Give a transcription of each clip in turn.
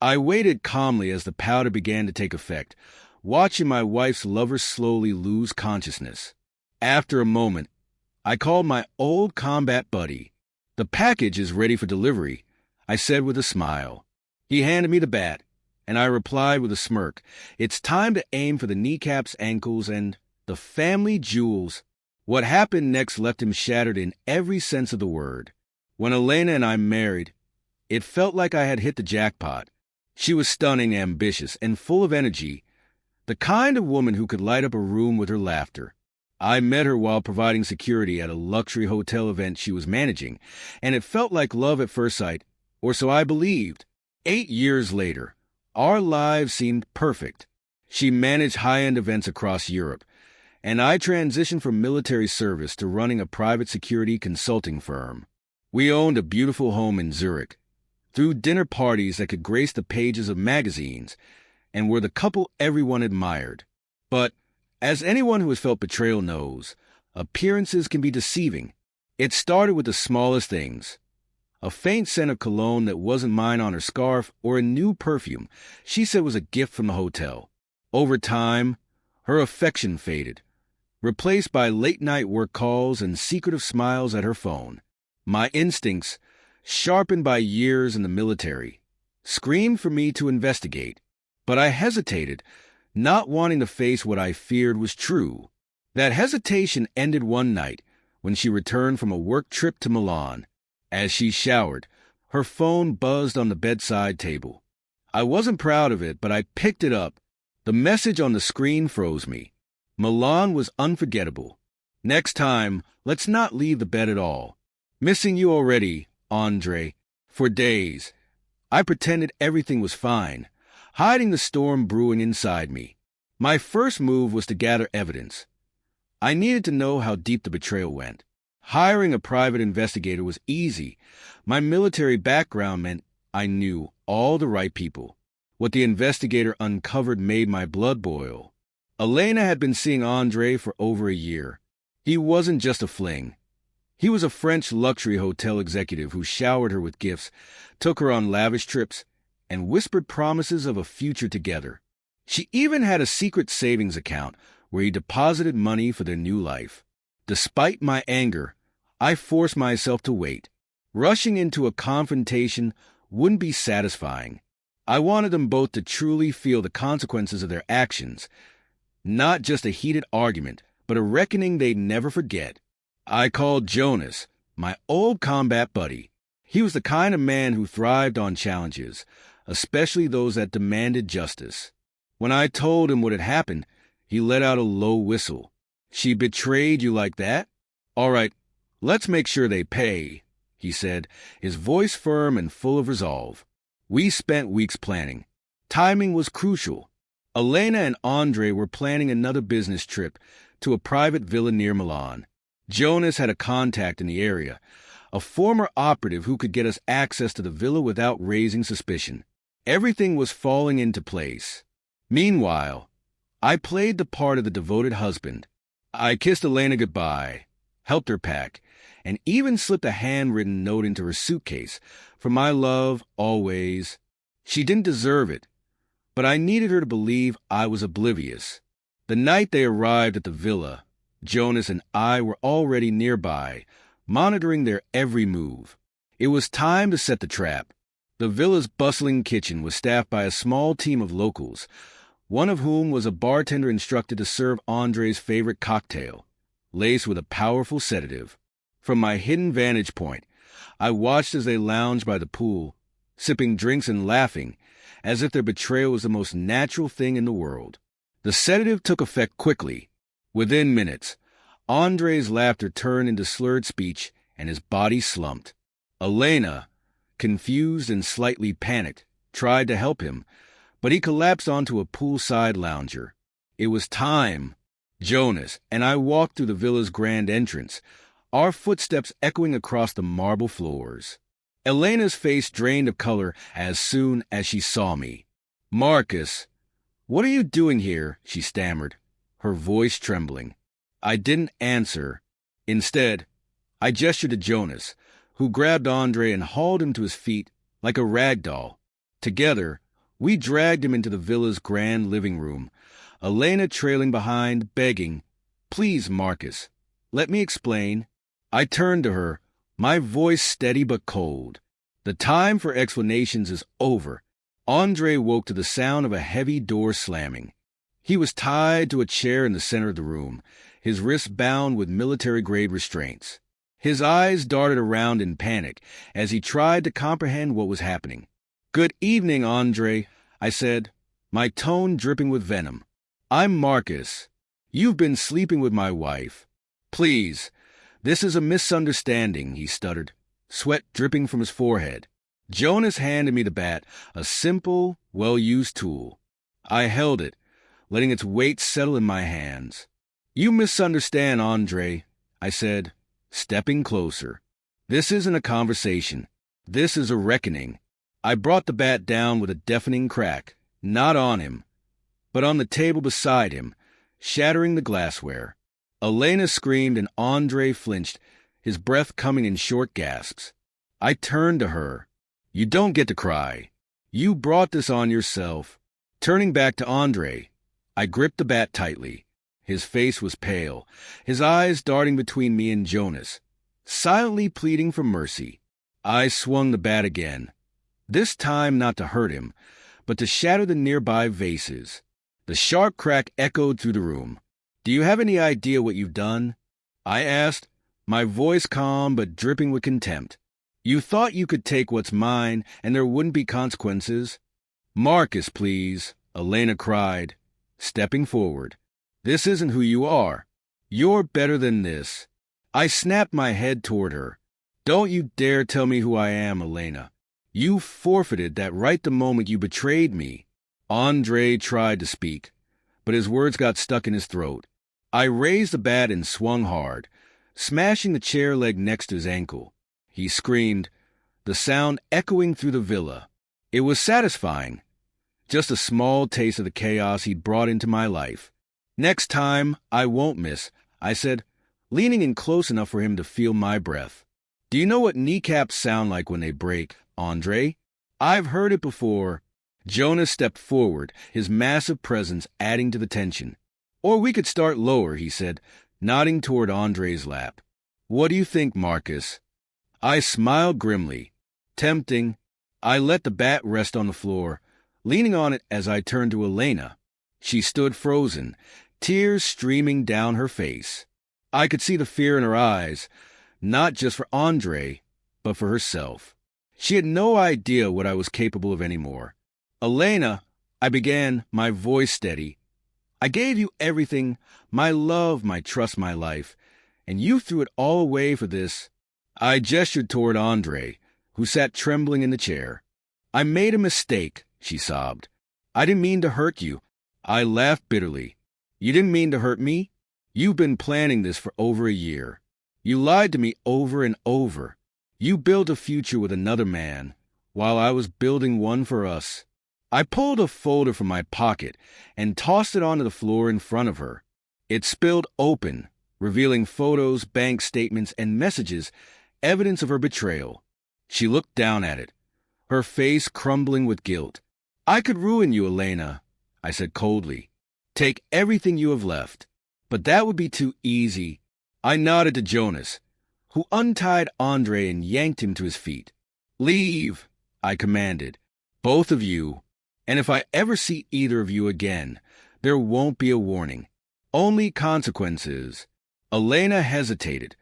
I waited calmly as the powder began to take effect, watching my wife's lover slowly lose consciousness. After a moment, I called my old combat buddy. "The package is ready for delivery," I said with a smile. He handed me the bat, and I replied with a smirk, "It's time to aim for the kneecaps, ankles, and the family jewels." What happened next left him shattered in every sense of the word. When Elena and I married, it felt like I had hit the jackpot. She was stunning, ambitious, and full of energy, the kind of woman who could light up a room with her laughter. I met her while providing security at a luxury hotel event she was managing, and it felt like love at first sight, or so I believed. 8 years later, our lives seemed perfect. She managed high-end events across Europe, and I transitioned from military service to running a private security consulting firm. We owned a beautiful home in Zurich, threw dinner parties that could grace the pages of magazines, and were the couple everyone admired. But, as anyone who has felt betrayal knows, appearances can be deceiving. It started with the smallest things. A faint scent of cologne that wasn't mine on her scarf, or a new perfume she said was a gift from the hotel. Over time, her affection faded, replaced by late-night work calls and secretive smiles at her phone. My instincts, sharpened by years in the military, screamed for me to investigate, but I hesitated, not wanting to face what I feared was true. That hesitation ended one night when she returned from a work trip to Milan. As she showered, her phone buzzed on the bedside table. I wasn't proud of it, but I picked it up. The message on the screen froze me. Milan was unforgettable. "Next time, let's not leave the bed at all. Missing you already, Andre." For days, I pretended everything was fine, hiding the storm brewing inside me. My first move was to gather evidence. I needed to know how deep the betrayal went. Hiring a private investigator was easy. My military background meant I knew all the right people. What the investigator uncovered made my blood boil. Elena had been seeing Andre for over a year. He wasn't just a fling. He was a French luxury hotel executive who showered her with gifts, took her on lavish trips, and whispered promises of a future together. She even had a secret savings account where he deposited money for their new life. Despite my anger, I forced myself to wait. Rushing into a confrontation wouldn't be satisfying. I wanted them both to truly feel the consequences of their actions, not just a heated argument, but a reckoning they'd never forget. I called Jonas, my old combat buddy. He was the kind of man who thrived on challenges, especially those that demanded justice. When I told him what had happened, he let out a low whistle. "She betrayed you like that? All right, let's make sure they pay," he said, his voice firm and full of resolve. We spent weeks planning. Timing was crucial. Elena and Andre were planning another business trip to a private villa near Milan. Jonas had a contact in the area, a former operative who could get us access to the villa without raising suspicion. Everything was falling into place. Meanwhile, I played the part of the devoted husband. I kissed Elena goodbye, helped her pack, and even slipped a handwritten note into her suitcase. "For my love, always." She didn't deserve it, but I needed her to believe I was oblivious. The night they arrived at the villa, Jonas and I were already nearby, monitoring their every move. It was time to set the trap. The villa's bustling kitchen was staffed by a small team of locals, one of whom was a bartender instructed to serve Andre's favorite cocktail, laced with a powerful sedative. From my hidden vantage point, I watched as they lounged by the pool, sipping drinks and laughing, as if their betrayal was the most natural thing in the world. The sedative took effect quickly. Within minutes, Andre's laughter turned into slurred speech, and his body slumped. Elena, confused and slightly panicked, tried to help him, but he collapsed onto a poolside lounger. It was time. Jonas and I walked through the villa's grand entrance, our footsteps echoing across the marble floors. Elena's face drained of color as soon as she saw me. "Marcus, what are you doing here?" she stammered, her voice trembling. I didn't answer. Instead, I gestured to Jonas, who grabbed Andre and hauled him to his feet like a rag doll. Together, We dragged him into the villa's grand living room, Elena trailing behind, begging, "Please, Marcus, let me explain." I turned to her, my voice steady but cold. "The time for explanations is over." Andre woke to the sound of a heavy door slamming. He was tied to a chair in the center of the room, his wrists bound with military-grade restraints. His eyes darted around in panic as he tried to comprehend what was happening. "Good evening, Andre," I said, my tone dripping with venom. "I'm Marcus. You've been sleeping with my wife. Please, this is a misunderstanding," he stuttered, sweat dripping from his forehead. Jonas handed me the bat, a simple, well-used tool. I held it, letting its weight settle in my hands. "You misunderstand, Andre," I said, stepping closer. "This isn't a conversation. This is a reckoning." I brought the bat down with a deafening crack, not on him, but on the table beside him, shattering the glassware. Elena screamed and Andre flinched, his breath coming in short gasps. I turned to her. "You don't get to cry. You brought this on yourself." Turning back to Andre, I gripped the bat tightly. His face was pale, his eyes darting between me and Jonas, silently pleading for mercy. I swung the bat again, this time not to hurt him, but to shatter the nearby vases. The sharp crack echoed through the room. "Do you have any idea what you've done?" I asked, my voice calm but dripping with contempt. "You thought you could take what's mine and there wouldn't be consequences?" "Marcus, please," Elena cried, stepping forward. "This isn't who you are. You're better than this." I snapped my head toward her. "Don't you dare tell me who I am, Elena. You forfeited that right the moment you betrayed me." Andre tried to speak, but his words got stuck in his throat. I raised the bat and swung hard, smashing the chair leg next to his ankle. He screamed, the sound echoing through the villa. It was satisfying, just a small taste of the chaos he'd brought into my life. "Next time, I won't miss," I said, leaning in close enough for him to feel my breath. "Do you know what kneecaps sound like when they break, Andre?" "I've heard it before." Jonas stepped forward, his massive presence adding to the tension. "Or we could start lower," he said, nodding toward Andre's lap. "What do you think, Marcus?" I smiled grimly. Tempting. I let the bat rest on the floor, leaning on it as I turned to Elena. She stood frozen, tears streaming down her face. I could see the fear in her eyes, not just for Andre, but for herself. She had no idea what I was capable of anymore. "Elena," I began, my voice steady, "I gave you everything, my love, my trust, my life, and you threw it all away for this." I gestured toward Andre, who sat trembling in the chair. "I made a mistake," she sobbed. "I didn't mean to hurt you." I laughed bitterly. "You didn't mean to hurt me? You've been planning this for over a year. You lied to me over and over. You built a future with another man, while I was building one for us." I pulled a folder from my pocket and tossed it onto the floor in front of her. It spilled open, revealing photos, bank statements, and messages, evidence of her betrayal. She looked down at it, her face crumbling with guilt. "I could ruin you, Elena," I said coldly. "Take everything you have left. But that would be too easy." I nodded to Jonas, who untied Andre and yanked him to his feet. "Leave," I commanded. "Both of you. And if I ever see either of you again, there won't be a warning. Only consequences." Elena hesitated,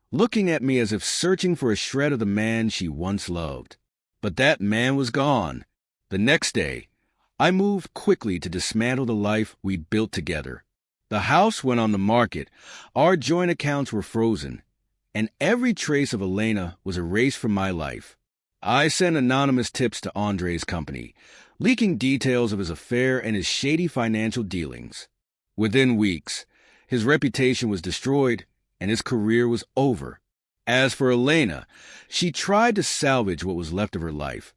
looking at me as if searching for a shred of the man she once loved. But that man was gone. The next day, I moved quickly to dismantle the life we'd built together. The house went on the market, our joint accounts were frozen, and every trace of Elena was erased from my life. I sent anonymous tips to Andre's company, leaking details of his affair and his shady financial dealings. Within weeks, his reputation was destroyed and his career was over. As for Elena, she tried to salvage what was left of her life,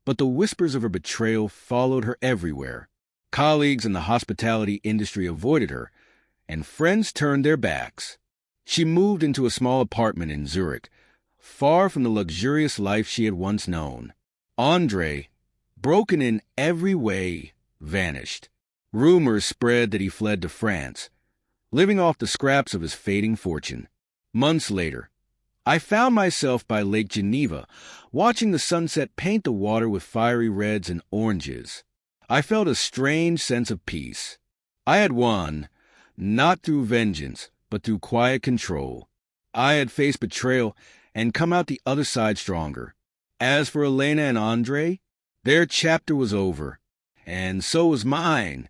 but the whispers of her betrayal followed her everywhere. Colleagues in the hospitality industry avoided her, and friends turned their backs. She moved into a small apartment in Zurich, far from the luxurious life she had once known. Andre, broken in every way, vanished. Rumors spread that he fled to France, living off the scraps of his fading fortune. Months later, I found myself by Lake Geneva, watching the sunset paint the water with fiery reds and oranges. I felt a strange sense of peace. I had won, not through vengeance, but through quiet control. I had faced betrayal and come out the other side stronger. As for Elena and Andre, their chapter was over, and so was mine.